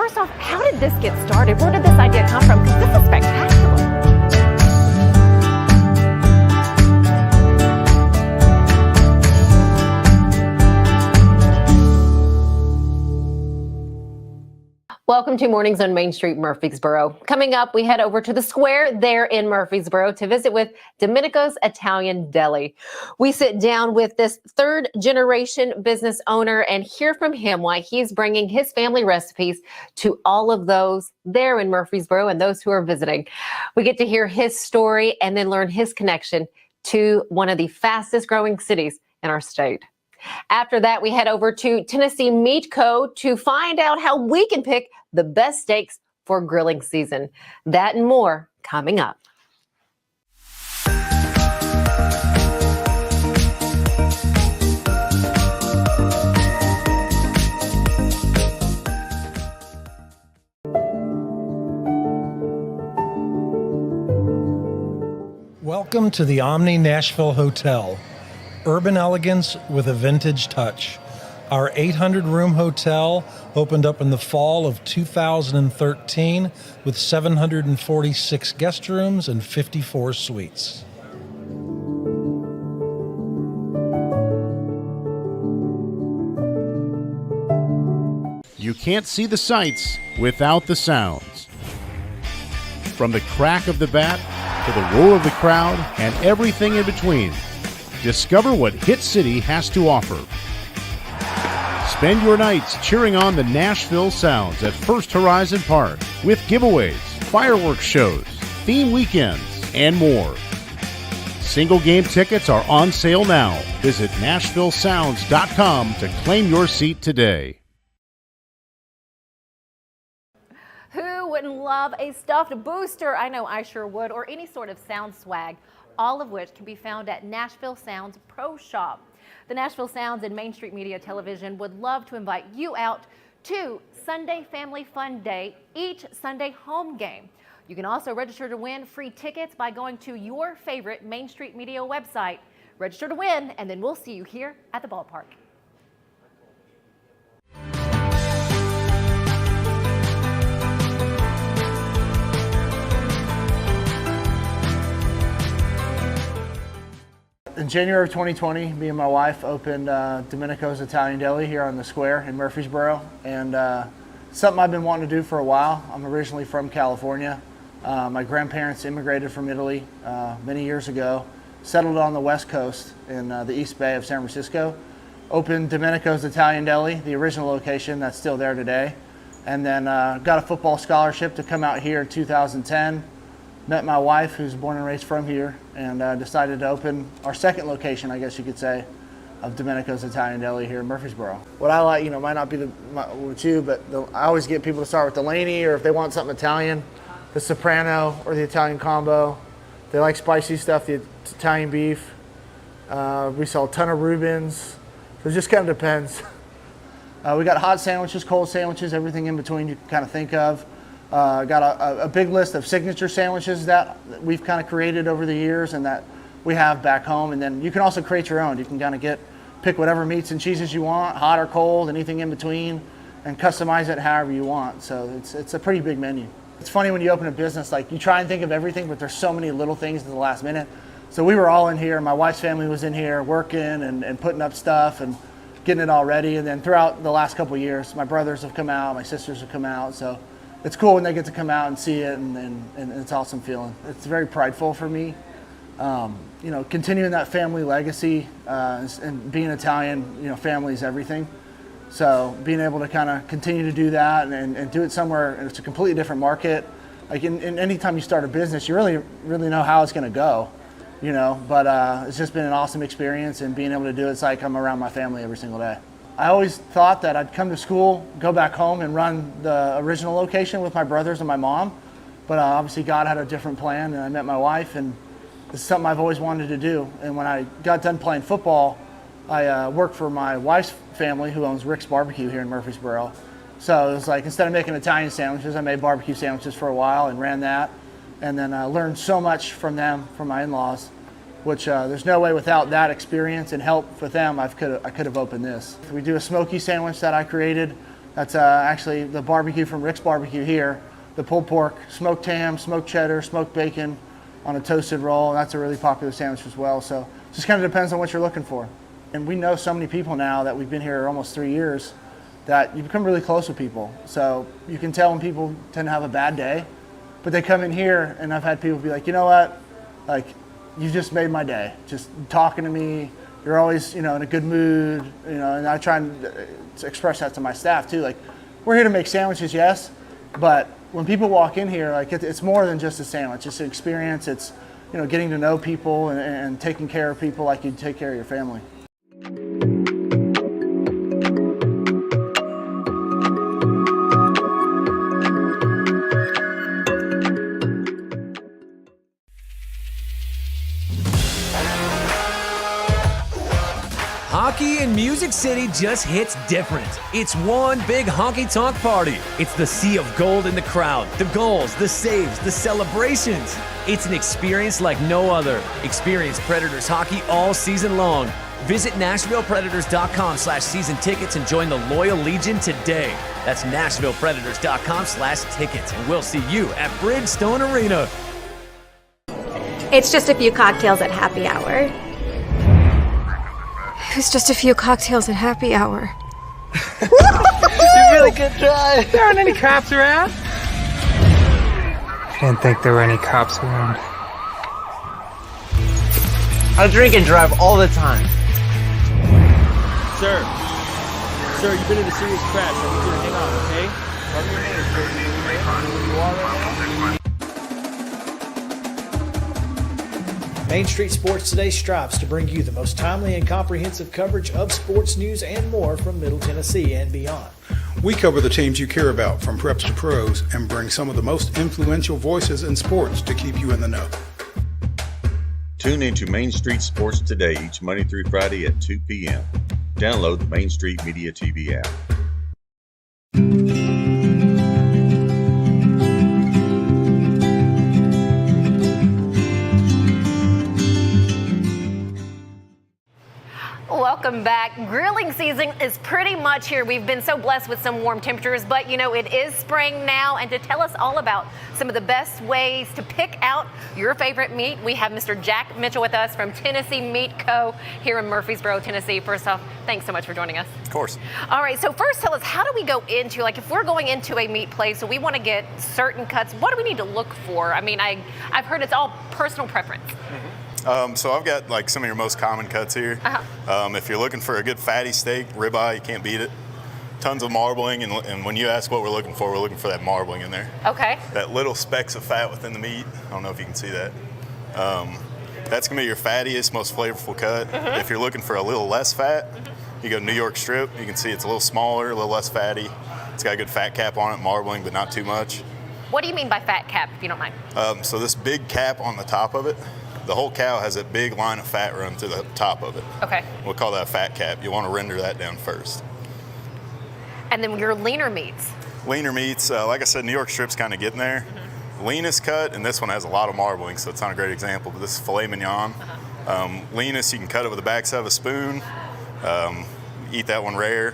first off, how did this get started? Where did this idea come from? Because this is spectacular. Welcome to Mornings on Main Street, Murfreesboro. Coming up, we head over to the square there in Murfreesboro to visit with Domenico's Italian Deli. We sit down with this third-generation business owner and hear from him why he's bringing his family recipes to all of those there in Murfreesboro and those who are visiting. We get to hear his story and then learn his connection to one of the fastest-growing cities in our state. After that, we head over to Tennessee Meat Co. to find out how we can pick the best steaks for grilling season. That and more coming up. Welcome to the Omni Nashville Hotel. Urban elegance with a vintage touch. Our 800-room hotel opened up in the fall of 2013 with 746 guest rooms and 54 suites. You can't see the sights without the sounds. From the crack of the bat to the roar of the crowd and everything in between. Discover what Hit City has to offer. Spend your nights cheering on the Nashville Sounds at First Horizon Park with giveaways, fireworks shows, theme weekends, and more. Single game tickets are on sale now. Visit NashvilleSounds.com to claim your seat today. Who wouldn't love a stuffed booster? I know I sure would, or any sort of sound swag, all of which can be found at Nashville Sounds Pro Shop. The Nashville Sounds and Main Street Media Television would love to invite you out to Sunday Family Fun Day, each Sunday home game. You can also register to win free tickets by going to your favorite Main Street Media website. Register to win, and then we'll see you here at the ballpark. In January of 2020, me and my wife opened Domenico's Italian Deli here on the square in Murfreesboro, and something I've been wanting to do for a while. I'm originally from California. My grandparents immigrated from Italy many years ago, settled on the West Coast in the East Bay of San Francisco, opened Domenico's Italian Deli, the original location that's still there today, and then got a football scholarship to come out here in 2010. Met my wife, who's born and raised from here, and decided to open our second location, I guess you could say, of Domenico's Italian Deli here in Murfreesboro. What I like, might not be with you, but I always get people to start with the Laney, or if they want something Italian, the Soprano or the Italian combo. They like spicy stuff, the Italian beef. We sell a ton of Reubens, so it just kind of depends. We got hot sandwiches, cold sandwiches, everything in between you can kind of think of. Got a big list of signature sandwiches that we've kind of created over the years and that we have back home. And then you can also create your own. You can kind of pick whatever meats and cheeses you want, hot or cold, anything in between, and customize it however you want. So it's a pretty big menu. It's funny when you open a business, like you try and think of everything, but there's so many little things at the last minute. So we were all in here. My wife's family was in here working and putting up stuff and getting it all ready. And then throughout the last couple of years, my brothers have come out, my sisters have come out. So it's cool when they get to come out and see it, and it's an awesome feeling. It's very prideful for me. Continuing that family legacy and being Italian, family is everything. So being able to kind of continue to do that and do it somewhere, and it's a completely different market. Like in any time you start a business, you really know how it's going to go, But it's just been an awesome experience, and being able to do it's like I'm around my family every single day. I always thought that I'd come to school, go back home, and run the original location with my brothers and my mom. But obviously God had a different plan, and I met my wife, and this is something I've always wanted to do. And when I got done playing football, I worked for my wife's family, who owns Rick's Barbecue here in Murfreesboro. So it was like, instead of making Italian sandwiches, I made barbecue sandwiches for a while and ran that. And then I learned so much from them, from my in-laws, which there's no way without that experience and help with them I could have opened this. We do a smoky sandwich that I created That's actually the barbecue from Rick's Barbecue here. The pulled pork, smoked ham, smoked cheddar, smoked bacon on a toasted roll. And that's a really popular sandwich as well. So it just kind of depends on what you're looking for. And we know so many people now that we've been here almost 3 years that you become really close with people. So you can tell when people tend to have a bad day, but they come in here and I've had people be like, you know what, like you just made my day. Just talking to me, you're always, in a good mood, and I try and express that to my staff too. Like, we're here to make sandwiches, yes, but when people walk in here, like it's more than just a sandwich. It's an experience. It's, getting to know people and taking care of people like you take care of your family. Hockey in Music City just hits different. It's one big honky-tonk party. It's the sea of gold in the crowd, the goals, the saves, the celebrations. It's an experience like no other. Experience Predators hockey all season long. Visit NashvillePredators.com/season tickets and join the Loyal Legion today. That's NashvillePredators.com/tickets, and we'll see you at Bridgestone Arena. It's just a few cocktails at happy hour. It's just a few cocktails at happy hour. You really good try. There aren't any cops around. I didn't think there were any cops around. I drink and drive all the time. Sir, you've been in a serious crash. I need you to hang on, okay? Tell me your name, sir. Where you are right now? Main Street Sports Today strives to bring you the most timely and comprehensive coverage of sports news and more from Middle Tennessee and beyond. We cover the teams you care about from preps to pros and bring some of the most influential voices in sports to keep you in the know. Tune into Main Street Sports Today each Monday through Friday at 2 p.m. Download the Main Street Media TV app. Welcome back. Grilling season is pretty much here. We've been so blessed with some warm temperatures, but it is spring now. And to tell us all about some of the best ways to pick out your favorite meat, we have Mr. Jack Mitchell with us from Tennessee Meat Co. here in Murfreesboro, Tennessee. First off, thanks so much for joining us. Of course. All right, so first tell us, how do we go into, like if we're going into a meat place, so we want to get certain cuts, what do we need to look for? I mean, I've heard it's all personal preference. Mm-hmm. So I've got like some of your most common cuts here. If you're looking for a good fatty steak, ribeye, you can't beat it. Tons of marbling, and when you ask what we're looking for that marbling in there. Okay. That little specks of fat within the meat. I don't know if you can see that. That's gonna be your fattiest, most flavorful cut. Mm-hmm. If you're looking for a little less fat, you go New York strip. You can see it's a little smaller, a little less fatty. It's got a good fat cap on it, marbling, but not too much. What do you mean by fat cap, if you don't mind? So this big cap on the top of it, the whole cow has a big line of fat run to the top of it. Okay. We'll call that a fat cap. You want to render that down first. And then your leaner meats. Leaner meats, like I said, New York strip's kind of getting there. Mm-hmm. Leanest cut, and this one has a lot of marbling, so it's not a great example, but this is filet mignon. Leanest, you can cut it with the backside of a spoon. Eat that one rare.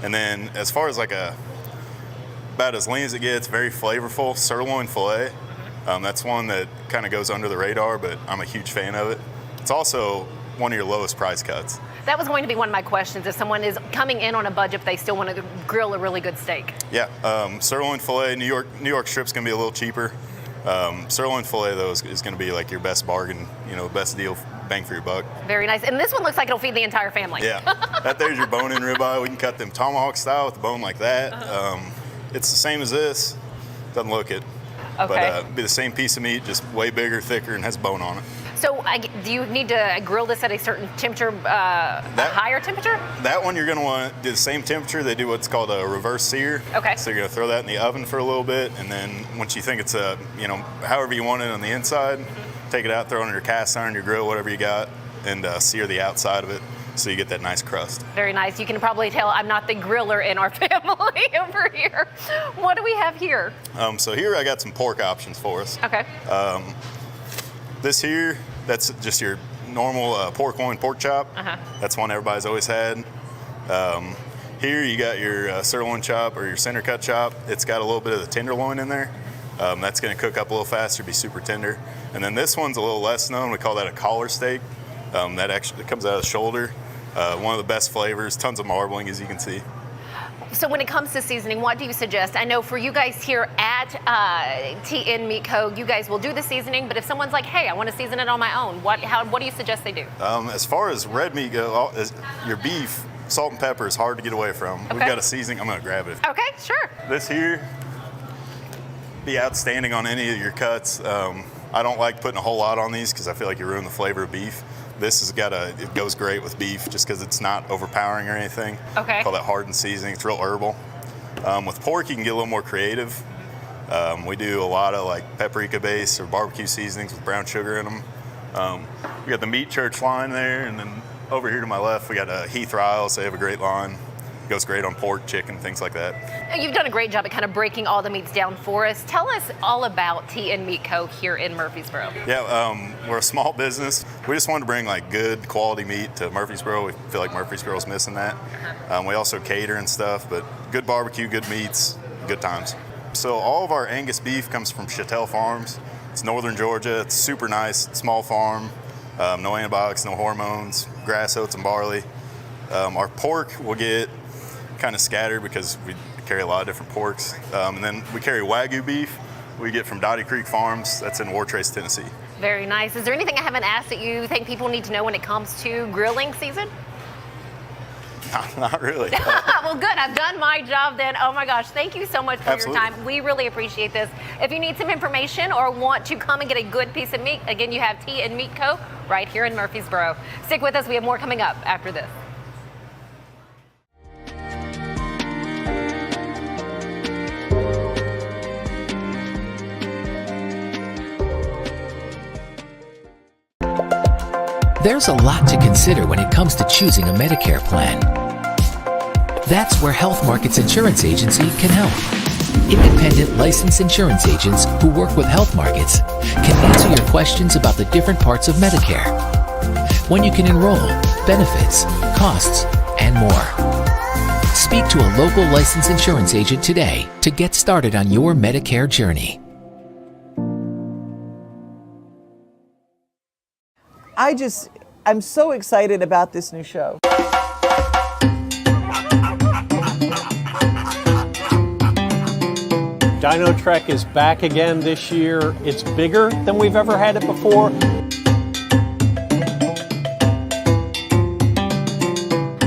And then as far as about as lean as it gets, very flavorful, sirloin filet. That's one that kind of goes under the radar, but I'm a huge fan of it. It's also one of your lowest price cuts. That was going to be one of my questions. If someone is coming in on a budget, if they still want to grill a really good steak. Yeah, sirloin filet, New York strip's going to be a little cheaper. Sirloin filet, though, is going to be like your best bargain, best deal, bang for your buck. Very nice. And this one looks like it'll feed the entire family. Yeah, that there's your bone-in ribeye. We can cut them tomahawk style with the bone like that. It's the same as this. Doesn't look it. Okay. But it'd be the same piece of meat, just way bigger, thicker, and has bone on it. So do you need to grill this at a certain temperature, a higher temperature? That one you're going to want to do the same temperature. They do what's called a reverse sear. Okay. So you're going to throw that in the oven for a little bit, and then once you think it's however you want it on the inside, take it out, throw it on your cast iron, your grill, whatever you got, and sear the outside of it so you get that nice crust. Very nice. You can probably tell I'm not the griller in our family over here. What do we have here? So here I got some pork options for us. Okay. This here, that's just your normal pork loin pork chop. That's one everybody's always had. Here you got your sirloin chop or your center cut chop. It's got a little bit of the tenderloin in there. That's going to cook up a little faster, be super tender. And then this one's a little less known. We call that a collar steak. That actually comes out of the shoulder. One of the best flavors, tons of marbling, as you can see. So when it comes to seasoning, what do you suggest? I know for you guys here at TN Meat Co., you guys will do the seasoning, but if someone's like, hey, I want to season it on my own, what do you suggest they do? As far as red meat goes, your beef, salt and pepper is hard to get away from. Okay. We've got a seasoning. I'm going to grab it. Okay, sure. This here, be outstanding on any of your cuts. I don't like putting a whole lot on these because I feel like you ruin the flavor of beef. This has it goes great with beef just because it's not overpowering or anything. Okay. We call that hardened seasoning. It's real herbal. With pork, you can get a little more creative. We do a lot of like paprika base or barbecue seasonings with brown sugar in them. We got the Meat Church line there, and then over here to my left, we got Heath Riles. They have a great line. Goes great on pork, chicken, things like that. You've done a great job at kind of breaking all the meats down for us. Tell us all about TN Meat Co. here in Murfreesboro. Yeah, we're a small business. We just wanted to bring like good quality meat to Murfreesboro. We feel like Murfreesboro's missing that. We also cater and stuff, but good barbecue, good meats, good times. So all of our Angus beef comes from Chattel Farms. It's northern Georgia. It's super nice, small farm, no antibiotics, no hormones, grass, oats, and barley. Our pork will get kind of scattered because we carry a lot of different porks. And then we carry Wagyu beef we get from Dottie Creek Farms. That's in Wartrace, Tennessee. Very nice. Is there anything I haven't asked that you think people need to know when it comes to grilling season? Not really. Well, good. I've done my job then. Oh my gosh. Thank you so much for your time. We really appreciate this. If you need some information or want to come and get a good piece of meat, again, you have TN Meat Co. right here in Murfreesboro. Stick with us. We have more coming up after this. There's a lot to consider when it comes to choosing a Medicare plan. That's where Health Markets Insurance Agency can help. Independent licensed insurance agents who work with Health Markets can answer your questions about the different parts of Medicare, when you can enroll, benefits, costs, and more. Speak to a local licensed insurance agent today to get started on your Medicare journey. I'm so excited about this new show. Dino Trek is back again this year. It's bigger than we've ever had it before.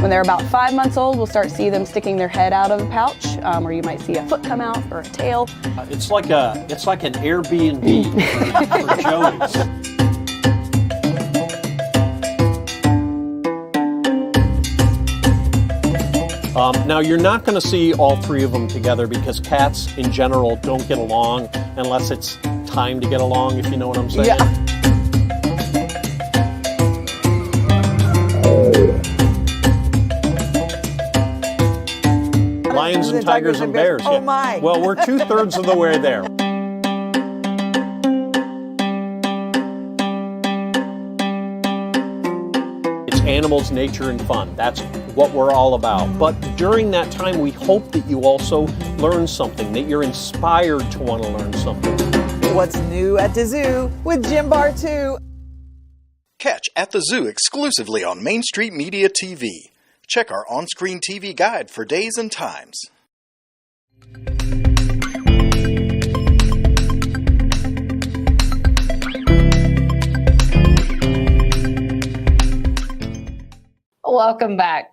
When they're about 5 months old, we'll start seeing them sticking their head out of the pouch, or you might see a foot come out or a tail. It's like an Airbnb for Joey's. Now, you're not going to see all three of them together because cats in general don't get along unless it's time to get along, if you know what I'm saying. Yeah. Lions and tigers and bears. Oh, my. Well, we're 2/3 of the way there. It's animals, nature, and fun. That's what we're all about. But during that time, we hope that you also learn something, that you're inspired to want to learn something. What's new at the zoo with Jim Bar 2. Catch At the Zoo exclusively on Main Street Media TV. Check our on-screen TV guide for days and times. Welcome back.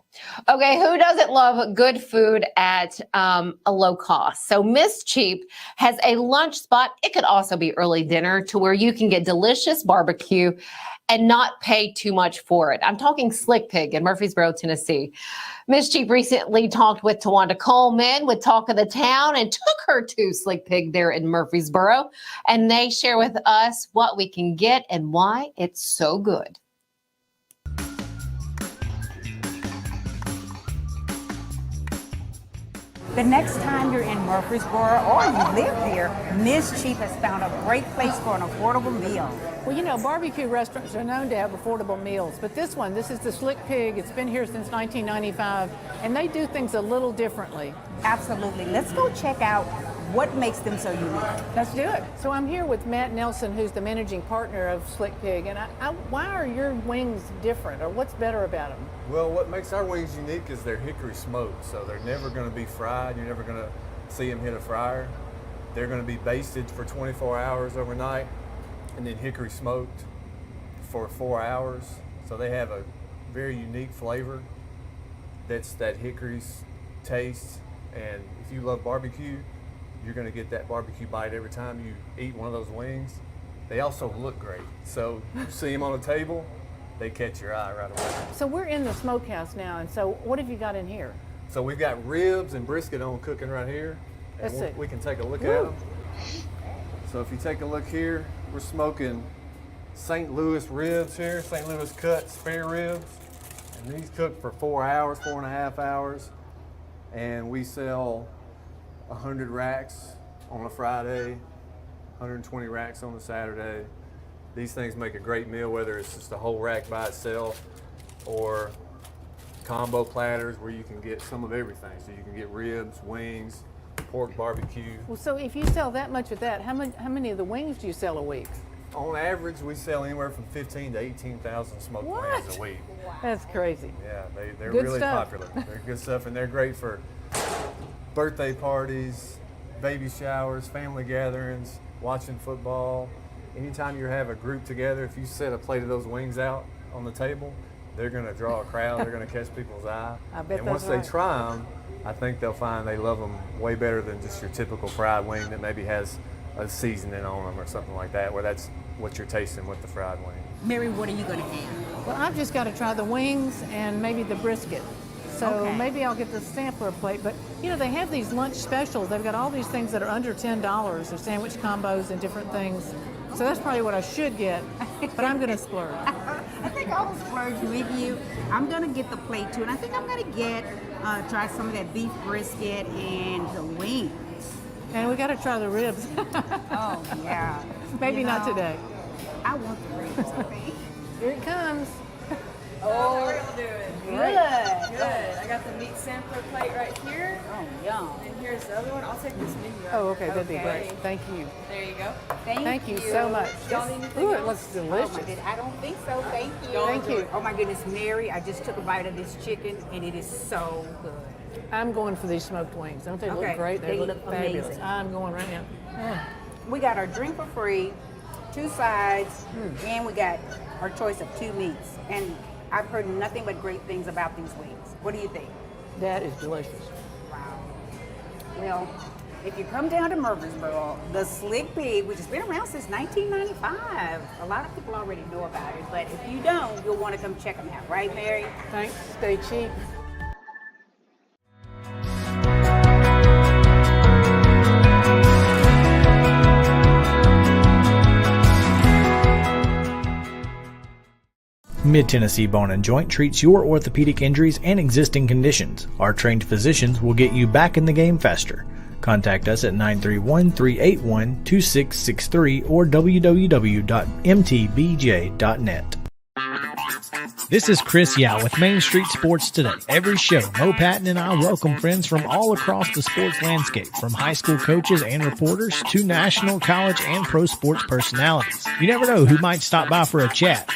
Okay, who doesn't love good food at a low cost? So Miss Cheap has a lunch spot. It could also be early dinner to where you can get delicious barbecue and not pay too much for it. I'm talking Slick Pig in Murfreesboro, Tennessee. Miss Cheap recently talked with Tawanda Coleman with Talk of the Town and took her to Slick Pig there in Murfreesboro. And they share with us what we can get and why it's so good. The next time you're in Murfreesboro or you live here, Ms. Cheap has found a great place for an affordable meal. Well, you know, barbecue restaurants are known to have affordable meals, but this is the Slick Pig. It's been here since 1995, and they do things a little differently. Absolutely. Let's go check out what makes them so unique. Let's do it. So I'm here with Matt Nelson, who's the managing partner of Slick Pig, and why are your wings different, or what's better about them? Well, what makes our wings unique is they're hickory smoked, so they're never going to be fried. You're never going to see them hit a fryer. They're going to be basted for 24 hours overnight and then hickory smoked for 4 hours. So they have a very unique flavor. That's that hickory taste, and if you love barbecue, you're going to get that barbecue bite every time you eat one of those wings. They also look great. So you see them on a table, they catch your eye right away. So we're in the smokehouse now, and so what have you got in here? So we've got ribs and brisket on cooking right here. Let's see. We can take a look at them. So if you take a look here, we're smoking St. Louis ribs here, St. Louis cut spare ribs. And these cook for 4 hours, 4.5 hours. And we sell 100 racks on a Friday, 120 racks on a Saturday. These things make a great meal, whether it's just a whole rack by itself or combo platters where you can get some of everything. So you can get ribs, wings, pork barbecue. Well, so if you sell that much of that, how many of the wings do you sell a week? On average, we sell anywhere from 15 to 18,000 smoked wings a week. Wow. That's crazy. Yeah, they're Good really stuff. popular. They're good stuff, and they're great for birthday parties, baby showers, family gatherings, watching football. Anytime you have a group together, if you set a plate of those wings out on the table, they're going to draw a crowd. They're going to catch people's eye. I bet and that's once right. they try them, I think they'll find they love them way better than just your typical fried wing that maybe has a seasoning on them or something like that, where that's what you're tasting with the fried wing. Mary, what are you going to have? Well, I've just got to try the wings and maybe the brisket. So Okay. maybe I'll get the sampler plate. But, you know, they have these lunch specials. They've got all these things that are under $10. They're sandwich combos and different things. So that's probably what I should get, but I'm going to splurge. I think I'll splurge with you. I'm going to get the plate too, and I think I'm going to get, try some of that beef brisket and the wings. And we got to try the ribs. Oh, yeah. Maybe You not know, today. I want the ribs, I think. Here it comes. Oh, how are y'all doing? Good. Good. I got the meat sampler plate right here. Oh, yum. And here's the other one. I'll take this menu. Oh, okay, that'd be great. Thank you. There you go. Thank you so much. Y'all need anything Ooh, it else? looks Oh, delicious. my goodness. I don't think so. Thank you. Thank you. Oh, my goodness, Mary, I just took a bite of this chicken, and it is so good. I'm going for these smoked wings. Don't they look Okay, great? they look look fabulous. amazing. I'm going right now. Yeah. We got our drink for free, 2 sides, and we got our choice of 2 meats. And I've heard nothing but great things about these wings. What do you think? That is delicious. Wow. Well, if you come down to Murfreesboro, the Slick Pig, which has been around since 1995, a lot of people already know about it, but if you don't, you'll want to come check them out, right, Mary? Thanks. Stay cheap. Mid-Tennessee Bone & Joint treats your orthopedic injuries and existing conditions. Our trained physicians will get you back in the game faster. Contact us at 931-381-2663 or www.mtbj.net. This is Chris Yao with Main Street Sports Today. Every show, Mo Patton and I welcome friends from all across the sports landscape, from high school coaches and reporters to national, college, and pro sports personalities. You never know who might stop by for a chat.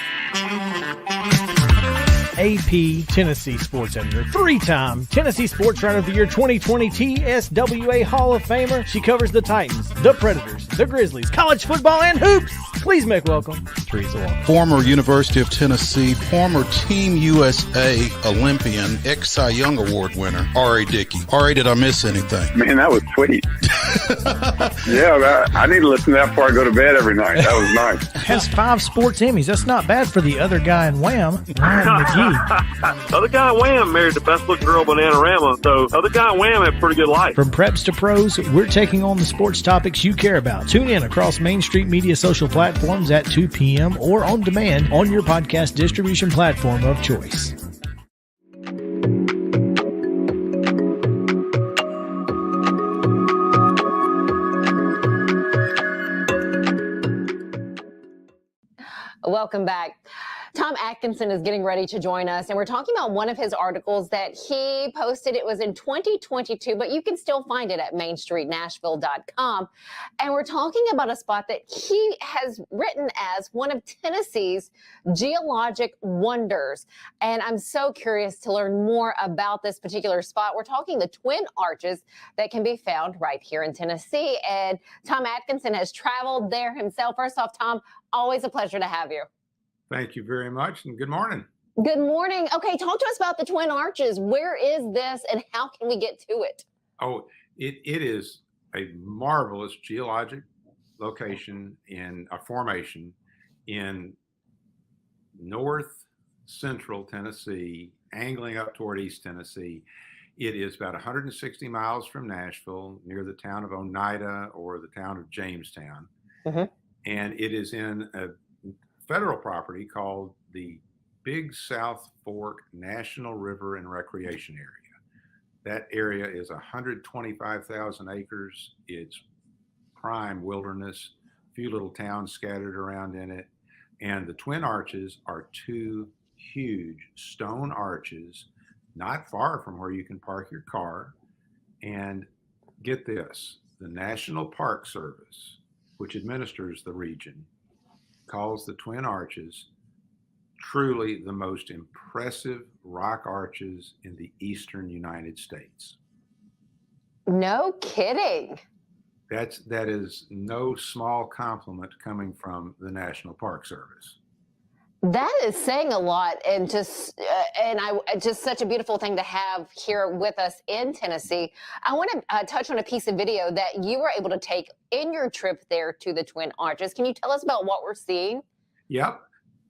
AP Tennessee Sports Editor, 3-time Tennessee Sports Writer of the Year 2020 TSWA Hall of Famer. She covers the Titans, the Predators, the Grizzlies, college football, and hoops. Please make welcome Teresa Walker. Former University of Tennessee, former Team USA Olympian, ex-Cy Young Award winner, R.A. Dickey. R.A., did I miss anything? Man, that was sweet. Yeah, I need to listen to that before I go to bed every night. That was nice. Has 5 sports Emmys. That's not bad for the other guy in Wham, Ryan McGee. Other guy in Wham married the best looking girl, Bananarama, so other guy in Wham had a pretty good life. From preps to pros, we're taking on the sports topics you care about. Tune in across Main Street Media social platforms at 2 p.m. or on demand on your podcast distribution platform of choice. welcome back. Tom Adkinson is getting ready to join us, and we're talking about one of his articles that he posted. It was in 2022, but you can still find it at mainstreetnashville.com. And we're talking about a spot that he has written as one of Tennessee's geologic wonders. And I'm so curious to learn more about this particular spot. We're talking the Twin Arches that can be found right here in Tennessee. And Tom Adkinson has traveled there himself. First off, Tom, always a pleasure to have you. Thank you very much, and good morning. Good morning. Okay, talk to us about the Twin Arches. Where is this, and how can we get to it? Oh, it is a marvelous geologic location in a formation in north central Tennessee, angling up toward East Tennessee. It is about 160 miles from Nashville, near the town of Oneida or the town of Jamestown. And it is in a federal property called the Big South Fork National River and Recreation Area. That area is 125,000 acres. It's prime wilderness, a few little towns scattered around in it. And the Twin Arches are two huge stone arches not far from where you can park your car. And get this, the National Park Service, which administers the region, calls the Twin Arches truly the most impressive rock arches in the eastern United States. No kidding. That is no small compliment coming from the National Park Service. That is saying a lot, and just such a beautiful thing to have here with us in Tennessee. I want to touch on a piece of video that you were able to take in your trip there to the Twin Arches. Can you tell us about what we're seeing? Yep.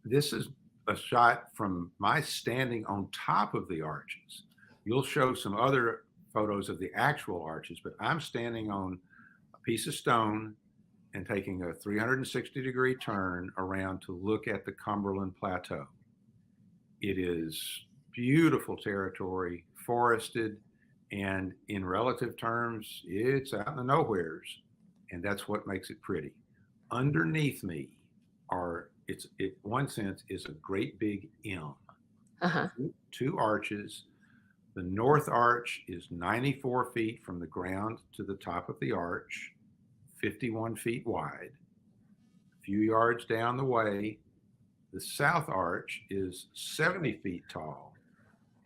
This is a shot from my standing on top of the arches. You'll show some other photos of the actual arches, but I'm standing on a piece of stone and taking a 360-degree turn around to look at the Cumberland Plateau. It is beautiful territory, forested, and in relative terms, it's out in the nowheres, and that's what makes it pretty. Underneath me one sense, is a great big M. Two arches. The north arch is 94 feet from the ground to the top of the arch, 51 feet wide. A few yards down the way, the south arch is 70 feet tall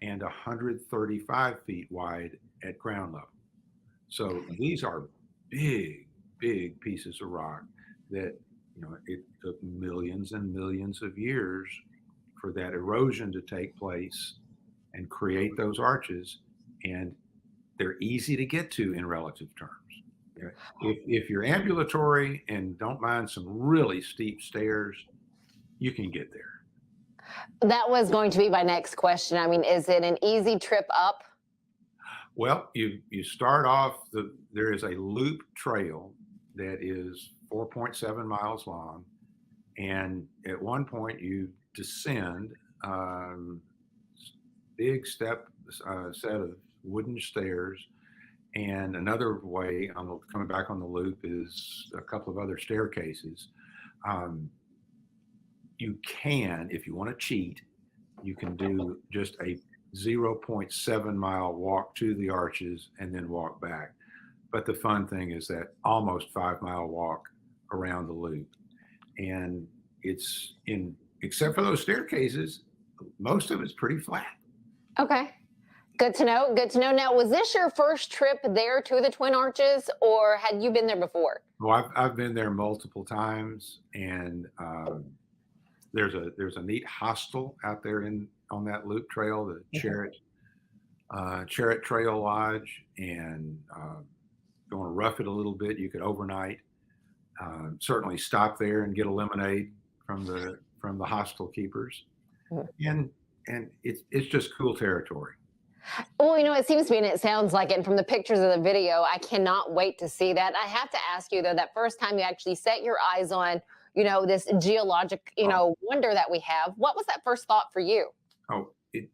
and 135 feet wide at ground level. So these are big, big pieces of rock that, it took millions and millions of years for that erosion to take place and create those arches. And they're easy to get to in relative terms. If you're ambulatory and don't mind some really steep stairs, you can get there. That was going to be my next question. I mean, is it an easy trip up? Well, you start off, there is a loop trail that is 4.7 miles long. And at one point you descend big set of wooden stairs. And another way, coming back on the loop, is a couple of other staircases. You can, if you want to cheat, you can do just a 0.7 mile walk to the arches and then walk back. But the fun thing is that almost 5 mile walk around the loop. And except for those staircases, most of it's pretty flat. Okay. Good to know. Good to know. Now, was this your first trip there to the Twin Arches, or had you been there before? Well, I've been there multiple times, and there's a neat hostel out there on that loop trail, the Charrett Trail Lodge, and if you want to rough it a little bit, you could overnight. Certainly stop there and get a lemonade from the hostel keepers, and it's just cool territory. Well, it seems to me, and it sounds like it, and from the pictures of the video, I cannot wait to see that. I have to ask you, though, that first time you actually set your eyes on, this geologic, wonder that we have, what was that first thought for you? Oh, it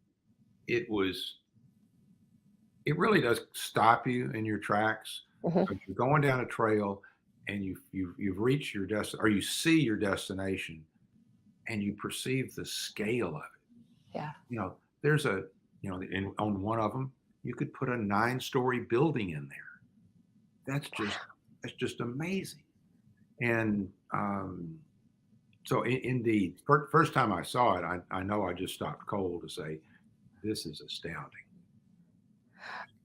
really does stop you in your tracks. So if you're going down a trail and you've reached your destination, or you see your destination, and you perceive the scale of it. Yeah. You know, there's on one of them, you could put a 9-story building in there. That's just amazing. And so indeed, first time I saw it, I know I just stopped cold to say, this is astounding.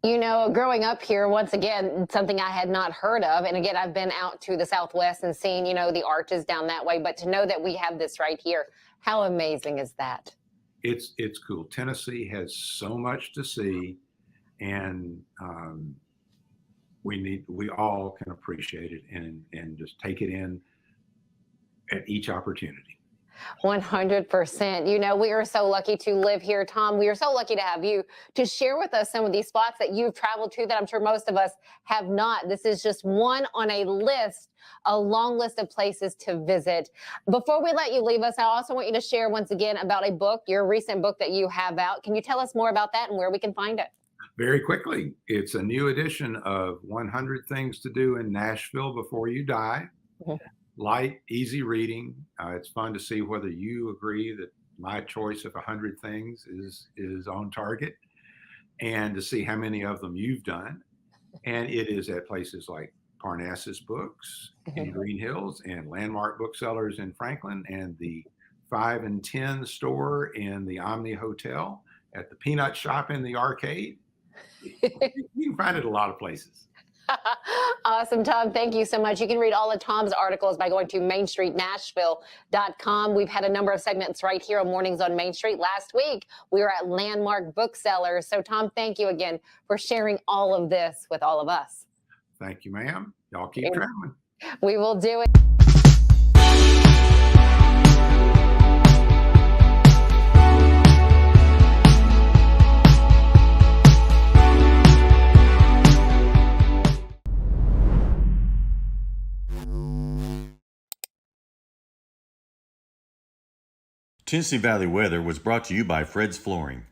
You know, growing up here, once again, something I had not heard of. And again, I've been out to the Southwest and seen, you know, the arches down that way. But to know that we have this right here, how amazing is that? It's cool. Tennessee has so much to see, and we all can appreciate it and just take it in at each opportunity. 100%. You know, we are so lucky to live here, Tom. We are so lucky to have you to share with us some of these spots that you've traveled to that I'm sure most of us have not. This is just one on a list, a long list of places to visit. Before we let you leave us, I also want you to share once again about a book, your recent book that you have out. Can you tell us more about that and where we can find it? Very quickly, it's a new edition of 100 Things to Do in Nashville Before You Die. Mm-hmm. Light, easy reading. It's fun to see whether you agree that my choice of 100 things is on target, and to see how many of them you've done. And it is at places like Parnassus Books in Green Hills, and Landmark Booksellers in Franklin, and the 5 and 10 store in the Omni Hotel, at the Peanut Shop in the Arcade. You can find it a lot of places. Awesome, Tom. Thank you so much. You can read all of Tom's articles by going to mainstreetnashville.com. We've had a number of segments right here on Mornings on Main Street. Last week, we were at Landmark Booksellers. So, Tom, thank you again for sharing all of this with all of us. Thank you, ma'am. Y'all keep traveling. We will do it. Tennessee Valley weather was brought to you by Fred's Flooring.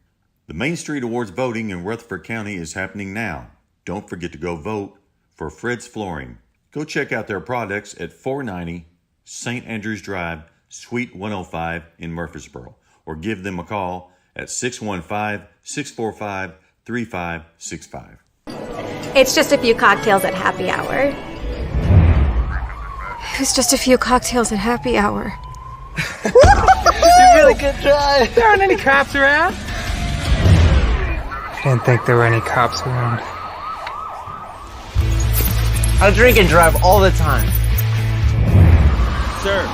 The Main Street Awards voting in Rutherford County is happening now. Don't forget to go vote for Fred's Flooring. Go check out their products at 490 St. Andrews Drive, Suite 105 in Murfreesboro, or give them a call at 615-645-3565. It's just a few cocktails at happy hour. It's just a few cocktails at happy hour. You really good try. There aren't any cops around. I didn't think there were any cops around. I drink and drive all the time. Sir,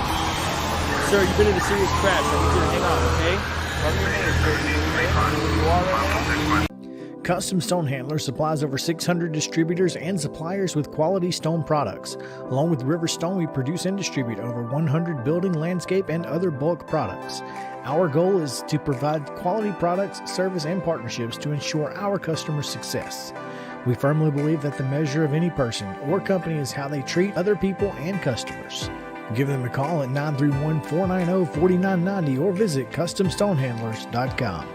you've been in a serious crash. I need you to hang on, okay? Cover your hands, sir. Where you are right now. Custom Stone Handler supplies over 600 distributors and suppliers with quality stone products. Along with River Stone, we produce and distribute over 100 building, landscape, and other bulk products. Our goal is to provide quality products, service, and partnerships to ensure our customers' success. We firmly believe that the measure of any person or company is how they treat other people and customers. Give them a call at 931-490-4990 or visit CustomStonehandlers.com.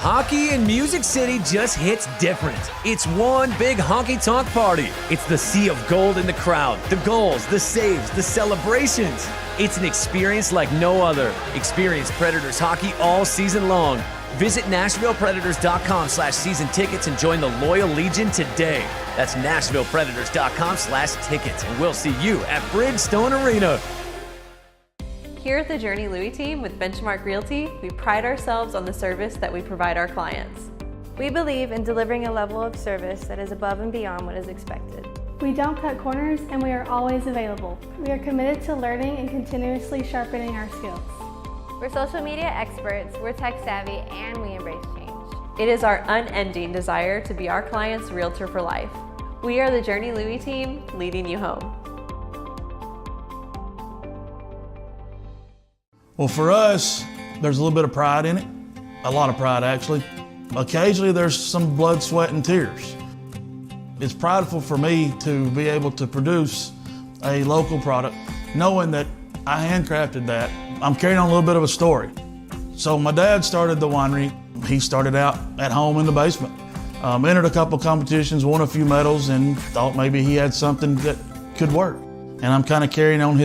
Hockey in Music City just hits different. It's one big honky-tonk party. It's the sea of gold in the crowd, the goals, the saves, the celebrations. It's an experience like no other. Experience Predators hockey all season long. Visit NashvillePredators.com/season tickets and join the Loyal Legion today. That's NashvillePredators.com/tickets, and we'll see you at Bridgestone Arena. Here at the Journey Louis team with Benchmark Realty, we pride ourselves on the service that we provide our clients. We believe in delivering a level of service that is above and beyond what is expected. We don't cut corners, and we are always available. We are committed to learning and continuously sharpening our skills. We're social media experts, we're tech savvy, and we embrace change. It is our unending desire to be our client's realtor for life. We are the Journey Louis team, leading you home. Well, for us, there's a little bit of pride in it, a lot of pride actually. Occasionally there's some blood, sweat, and tears. It's prideful for me to be able to produce a local product, knowing that I handcrafted that. I'm carrying on a little bit of a story. So my dad started the winery. He started out at home in the basement. Entered a couple competitions, won a few medals, and thought maybe he had something that could work. And I'm kind of carrying on his